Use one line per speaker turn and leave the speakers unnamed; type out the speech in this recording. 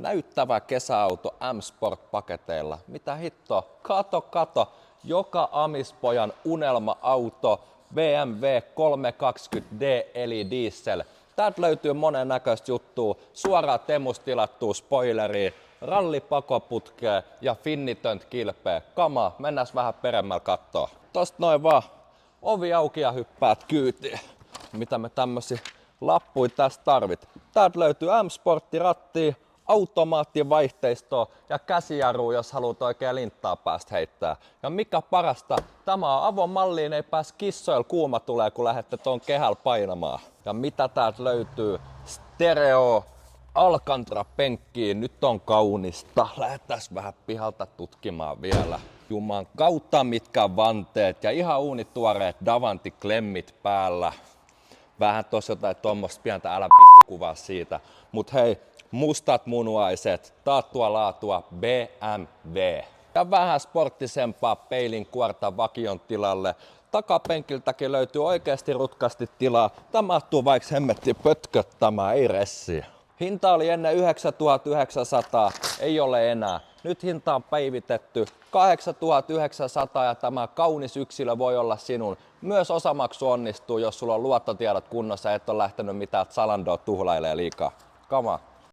näyttävä kesäauto M-Sport-paketeilla. Mitä hittoa? Kato. Joka amispojan unelma-auto BMW 320d eli diesel. Täältä löytyy monen näköistä juttua. Suoraan Temusta tilattua spoileria, rallipakoputkea ja finnitönt kilpeä. Kamaa, mennään vähän peremmällä kattoo. Tosta noin vaan ovi auki ja hyppäät kyytiin. Mitä me tämmösiä lappuja tästä tarvit? Täältä löytyy M-Sportti-rattia, automaattivaihteistoa ja käsijarrua, jos haluat oikein linttaa päästä heittää. Ja mikä parasta, tämä on avomalliin, ei pääs kissoilla kuuma tulee, kun lähdette tuon kehällä painamaan. Ja mitä täältä löytyy? Stereo Alcantara-penkkiin, nyt on kaunista. Lähdetään vähän pihalta tutkimaan vielä. Juman kautta mitkä vanteet ja ihan uunituoreet Davanti-klemmit päällä. Vähän tossa jotain tuommoista pientä älä kuvaa siitä. Mut hei, mustat munuaiset, taattua laatua BMW. Ja vähän sporttisempaa peilin kuorta vakion tilalle. Takapenkiltäkin löytyy oikeasti rutkasti tilaa. Tämä mahtuu vaikka hemmetti pötköttämään, ei ressiä. Hinta oli ennen 9900, ei ole enää. Nyt hinta on päivitetty 8900 ja tämä kaunis yksilö voi olla sinun. Myös osamaksu onnistuu, jos sulla on luottotiedot kunnossa ja et ole lähtenyt mitään Zalandoa tuhlailemaan liikaa. Come on.